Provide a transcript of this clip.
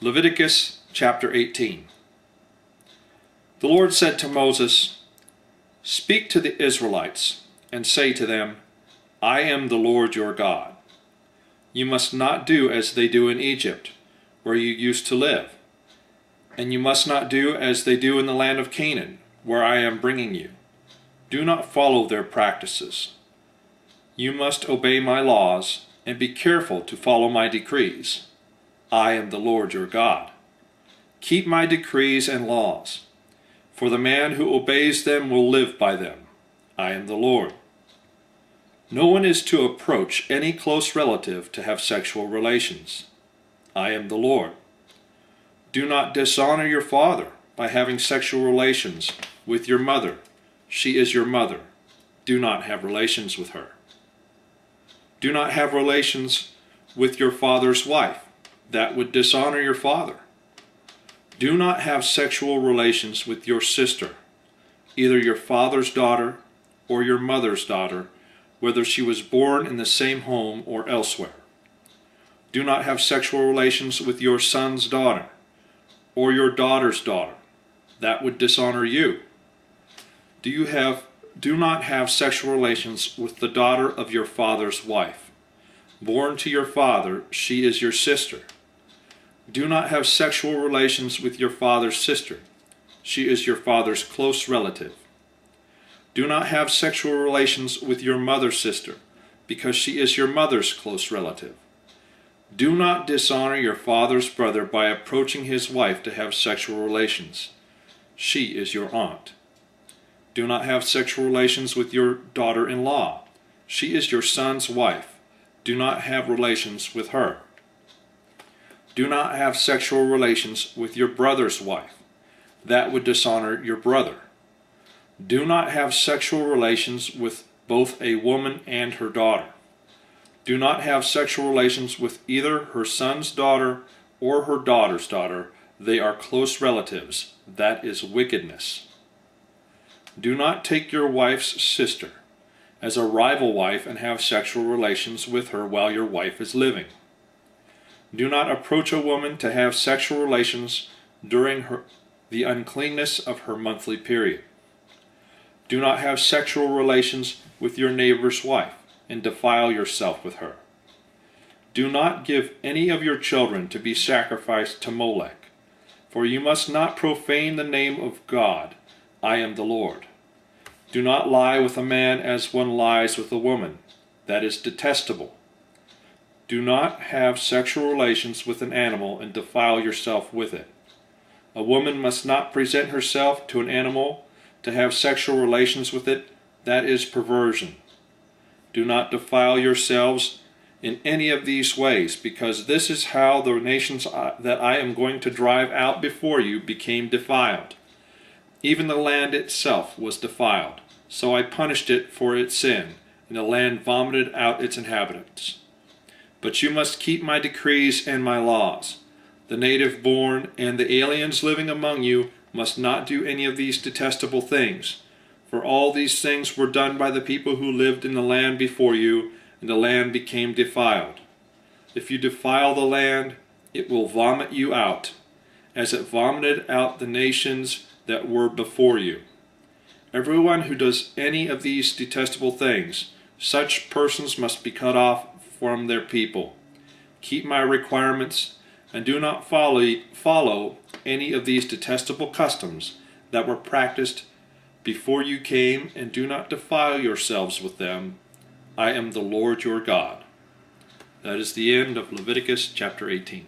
Leviticus Chapter 18. The Lord said to Moses, "Speak to the Israelites, and say to them, I am the Lord your God. You must not do as they do in Egypt, where you used to live, and you must not do as they do in the land of Canaan, where I am bringing you. Do not follow their practices. You must obey my laws, and be careful to follow my decrees. I am the Lord your God. Keep my decrees and laws, for the man who obeys them will live by them. I am the Lord. No one is to approach any close relative to have sexual relations. I am the Lord. Do not dishonor your father by having sexual relations with your mother. She is your mother. Do not have relations with her. Do not have relations with your father's wife. That would dishonor your father. Do not have sexual relations with your sister, either your father's daughter or your mother's daughter, whether she was born in the same home or elsewhere. Do not have sexual relations with your son's daughter or your daughter's daughter. That would dishonor you. Do not have sexual relations with the daughter of your father's wife. Born to your father, she is your sister. Do not have sexual relations with your father's sister. She is your father's close relative. Do not have sexual relations with your mother's sister, because she is your mother's close relative. Do not dishonor your father's brother by approaching his wife to have sexual relations. She is your aunt. Do not have sexual relations with your daughter-in-law. She is your son's wife. Do not have relations with her. Do not have sexual relations with your brother's wife. That would dishonor your brother. Do not have sexual relations with both a woman and her daughter. Do not have sexual relations with either her son's daughter or her daughter's daughter. They are close relatives. That is wickedness. Do not take your wife's sister as a rival wife and have sexual relations with her while your wife is living. Do not approach a woman to have sexual relations during the uncleanness of her monthly period. Do not have sexual relations with your neighbor's wife and defile yourself with her. Do not give any of your children to be sacrificed to Molech, for you must not profane the name of God. I am the Lord. Do not lie with a man as one lies with a woman. That is detestable. Do not have sexual relations with an animal and defile yourself with it. A woman must not present herself to an animal to have sexual relations with it. That is perversion. Do not defile yourselves in any of these ways, because this is how the nations that I am going to drive out before you became defiled. Even the land itself was defiled. So I punished it for its sin, and the land vomited out its inhabitants. But you must keep my decrees and my laws. The native born and the aliens living among you must not do any of these detestable things, for all these things were done by the people who lived in the land before you, and the land became defiled. If you defile the land, it will vomit you out, as it vomited out the nations that were before you. Everyone who does any of these detestable things, such persons must be cut off from their people. Keep my requirements, and do not follow any of these detestable customs that were practiced before you came, and do not defile yourselves with them. I am the Lord your God." That is the end of Leviticus chapter 18.